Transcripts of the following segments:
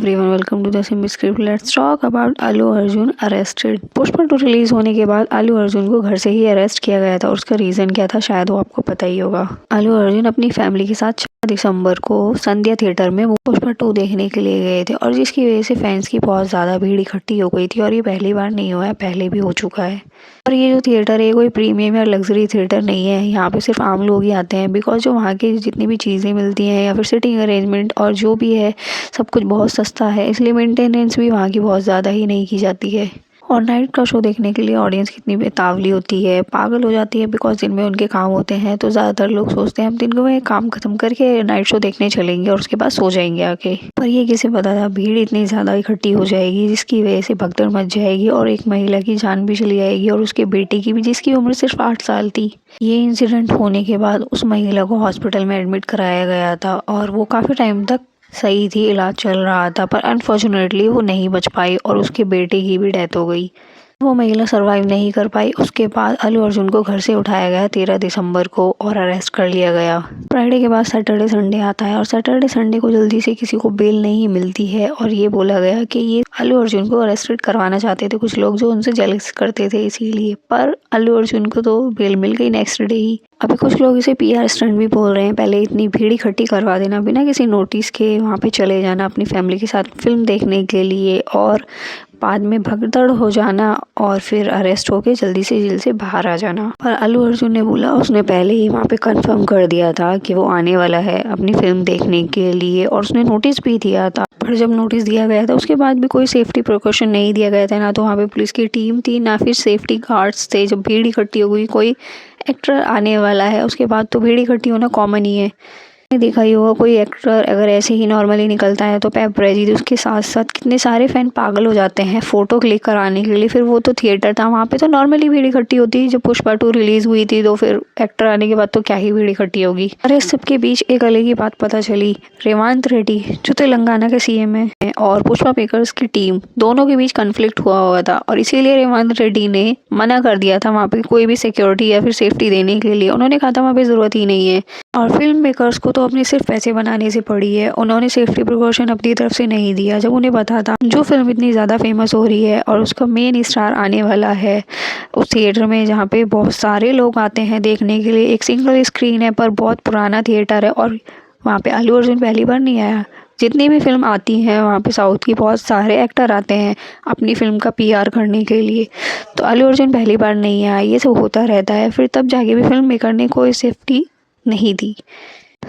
Everyone welcome to the simple script. Let's talk about Allu Arjun arrested. Pushpa 2 release होने के बाद अल्लू अर्जुन को घर से ही अरेस्ट किया गया था और उसका रीजन क्या था शायद वो आपको पता ही होगा। अल्लू अर्जुन अपनी फैमिली के साथ 4 दिसंबर को संध्या थिएटर में वो पुष्पा 2 देखने के लिए गए थे और जिसकी वजह से फैंस की बहुत ज़्यादा भीड़ इकट्ठी हो गई थी और ये पहली बार नहीं हुआ है, पहले भी हो चुका है। और ये जो थिएटर है कोई प्रीमियम या लग्जरी थिएटर नहीं है, यहाँ पे सिर्फ आम लोग ही आते हैं बिकॉज जो वहाँ की जितनी भी चीज़ें मिलती हैं या फिर सिटिंग अरेंजमेंट और जो भी है सब कुछ बहुत सस्ता है, इसलिए मेंटेनेंस भी वहाँ की बहुत ज़्यादा ही नहीं की जाती है। और नाइट का शो देखने के लिए ऑडियंस कितनी बेतावली होती है, पागल हो जाती है बिकॉज दिन में उनके काम होते हैं तो ज़्यादातर लोग सोचते हैं हम दिन में काम खत्म करके नाइट शो देखने चलेंगे और उसके बाद सो जाएंगे आके। पर ये किसे पता था भीड़ इतनी ज़्यादा इकट्ठी हो जाएगी जिसकी वजह से भगदड़ मच जाएगी और एक महिला की जान भी चली जाएगी और उसके बेटे की भी, जिसकी उम्र सिर्फ 8 साल थी। ये इंसिडेंट होने के बाद उस महिला को हॉस्पिटल में एडमिट कराया गया था और वो काफ़ी टाइम तक सही थी, इलाज चल रहा था, पर अनफॉर्चुनेटली वो नहीं बच पाई और उसके बेटे की भी डेथ हो गई। वो महिला सरवाइव नहीं कर पाई। उसके बाद अल्लू अर्जुन को घर से उठाया गया 13 दिसंबर को और अरेस्ट कर लिया गया। फ्राइडे के बाद सैटरडे संडे आता है और सैटरडे संडे को जल्दी से किसी को बेल नहीं मिलती है और ये बोला गया कि ये अल्लू अर्जुन को अरेस्टेड करवाना चाहते थे कुछ लोग जो उनसे जेलस करते थे इसीलिए, पर अल्लू अर्जुन को तो बेल मिल गई नेक्स्ट डे ही। अभी कुछ लोग इसे पीआर स्टंट भी बोल रहे हैं, पहले इतनी भीड़ इकट्ठी करवा देना बिना किसी नोटिस के, वहाँ पे चले जाना अपनी फैमिली के साथ फिल्म देखने के लिए और बाद में भगदड़ हो जाना और फिर अरेस्ट होके जल्दी से जेल से बाहर आ जाना। पर अल्लू अर्जुन ने बोला उसने पहले ही वहाँ पे कंफर्म कर दिया था कि वो आने वाला है अपनी फिल्म देखने के लिए और उसने नोटिस भी दिया था। पर जब नोटिस दिया गया था उसके बाद भी कोई सेफ्टी प्रिकॉशन नहीं दिया गया था, ना तो वहाँ पे पुलिस की टीम थी ना फिर सेफ्टी गार्ड्स थे। जब भीड़ इकट्ठी हो गई, कोई एक्टर आने वाला है उसके बाद तो भीड़ इकट्ठी होना कॉमन ही है। देखा ही होगा कोई एक्टर अगर ऐसे ही नॉर्मली निकलता है तो पेपरेजी उसके साथ साथ कितने सारे फैन पागल हो जाते हैं फ़ोटो क्लिक कराने के लिए। फिर वो तो थिएटर था, वहाँ पे तो नॉर्मली भीड़ इकट्ठी होती है। जब पुष्पा 2 रिलीज़ हुई थी तो फिर एक्टर आने के बाद तो क्या ही भीड़ इकट्ठी होगी। अरे इस सबके बीच एक अलग ही बात पता चली। रेवंत रेड्डी जो तेलंगाना के सीएम है और पुष्पा मेकर्स की टीम दोनों के बीच कन्फ्लिक्ट हुआ था और इसीलिए रेवंत रेड्डी ने मना कर दिया था वहाँ पे कोई भी सिक्योरिटी या फिर सेफ्टी देने के लिए। उन्होंने कहा था वहाँ पे ज़रूरत ही नहीं है और फिल्म मेकर्स को तो अपने सिर्फ पैसे बनाने से पड़ी है, उन्होंने सेफ्टी प्रिकॉशन अपनी तरफ से नहीं दिया। जब उन्हें पता था जो फिल्म इतनी ज़्यादा फेमस हो रही है और उसका मेन स्टार आने वाला है उस थिएटर में जहाँ पे बहुत सारे लोग आते हैं देखने के लिए, एक सिंगल स्क्रीन है पर बहुत पुराना थिएटर है और वहाँ पे अल्लू अर्जुन पहली बार नहीं आया। जितनी भी फिल्म आती हैं वहाँ पे साउथ की बहुत सारे एक्टर आते हैं अपनी फिल्म का पीआर करने के लिए, तो अल्लू अर्जुन पहली बार नहीं आया। ये सब होता रहता है। फिर तब जाके भी फिल्म मेकर ने कोई सेफ्टी नहीं दी,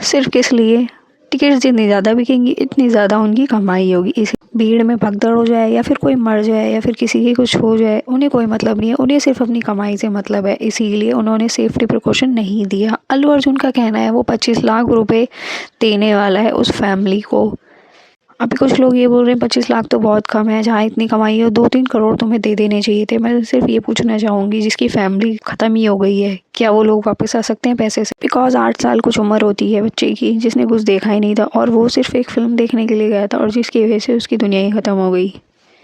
सिर्फ किस लिए, टिकट्स जितनी ज़्यादा बिकेंगी इतनी ज़्यादा उनकी कमाई होगी। इस भीड़ में भगदड़ हो जाए या फिर कोई मर जाए या फिर किसी की कुछ हो जाए उन्हें कोई मतलब नहीं है, उन्हें सिर्फ अपनी कमाई से मतलब है, इसीलिए उन्होंने सेफ्टी प्रिकॉशन नहीं दिया। अल्लू अर्जुन का कहना है वो 25 लाख रुपए देने वाला है उस फैमिली को। अभी कुछ लोग ये बोल रहे हैं 25 लाख तो बहुत कम है, जहाँ इतनी कमाई है 2-3 करोड़ तुम्हें दे देने चाहिए थे। मैं सिर्फ ये पूछना चाहूँगी जिसकी फैमिली ख़त्म ही हो गई है क्या वो लोग वापस आ सकते हैं पैसे से? बिकॉज 8 साल कुछ उम्र होती है बच्चे की जिसने कुछ देखा ही नहीं था और वो सिर्फ एक फ़िल्म देखने के लिए गया था और जिसकी वजह से उसकी दुनिया ही ख़त्म हो गई।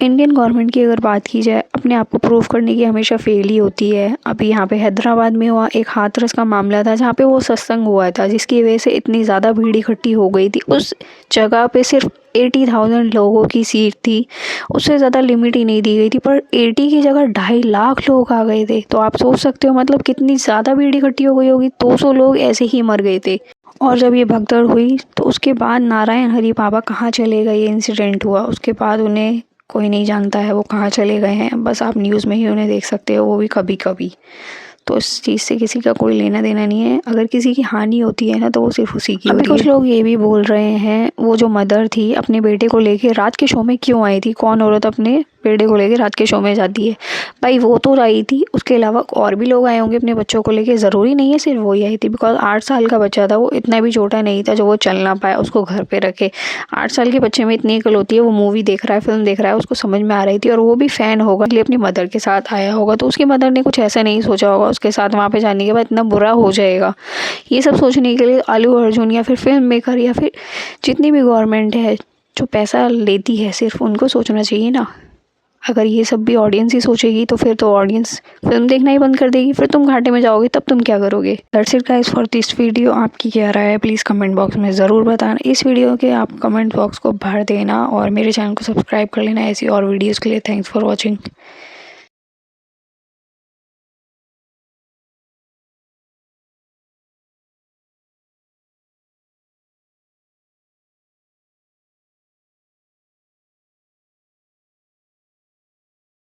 इंडियन गवर्नमेंट की अगर बात की जाए अपने आप को प्रूव करने की हमेशा फेल ही होती है। अभी यहाँ पे हैदराबाद में हुआ एक हाथरस का मामला था जहाँ पे वो सत्संग हुआ था जिसकी वजह से इतनी ज़्यादा भीड़ इकट्ठी हो गई थी। उस जगह पे सिर्फ 80,000 लोगों की सीट थी, उससे ज़्यादा लिमिट ही नहीं दी गई थी, पर 80 की जगह 2.5 लाख लोग आ गए थे। तो आप सोच सकते हो मतलब कितनी ज़्यादा भीड़ इकट्ठी हो गई होगी। 200 लोग ऐसे ही मर गए थे। और जब ये भगदड़ हुई तो उसके बाद नारायण हरि बाबा कहाँ चले गए, ये इंसिडेंट हुआ उसके बाद उन्हें कोई नहीं जानता है वो कहाँ चले गए हैं, बस आप न्यूज़ में ही उन्हें देख सकते हो, वो भी कभी कभी। तो इस चीज़ से किसी का कोई लेना देना नहीं है, अगर किसी की हानि होती है ना तो वो सिर्फ उसी की होती है। कुछ लोग ये भी बोल रहे हैं वो जो मदर थी अपने बेटे को लेके रात के शो में क्यों आई थी, कौन औरत अपने बेटे को लेके रात के शो में जाती है? भाई वो तो आई थी, उसके अलावा और भी लोग आए होंगे अपने बच्चों को लेके, ज़रूरी नहीं है सिर्फ वही आई थी। बिकॉज 8 साल का बच्चा था, वो इतना भी छोटा नहीं था जो वो चल ना पाए, उसको घर पे रखे। 8 साल के बच्चे में इतनी अकल होती है, वो मूवी देख रहा है, फिल्म देख रहा है, उसको समझ में आ रही थी और वो भी फ़ैन होगा इसलिए अपनी मदर के साथ आया होगा। तो उसकी मदर ने कुछ ऐसा नहीं सोचा होगा उसके साथ वहाँ पे जाने के बाद इतना बुरा हो जाएगा। ये सब सोचने के लिए अल्लू अर्जुन या फिर फिल्म मेकर या फिर जितनी भी गवर्नमेंट है जो पैसा लेती है सिर्फ उनको सोचना चाहिए ना। अगर ये सब भी ऑडियंस ही सोचेगी तो फिर तो ऑडियंस फिल्म देखना ही बंद कर देगी, फिर तुम घाटे में जाओगे, तब तुम क्या करोगे। That's it guys for this video. आपकी क्या राय है प्लीज़ कमेंट बॉक्स में ज़रूर बताना। इस वीडियो के आप कमेंट बॉक्स को भर देना और मेरे चैनल को सब्सक्राइब कर लेना ऐसी और वीडियोज़ के लिए। Thanks for watching.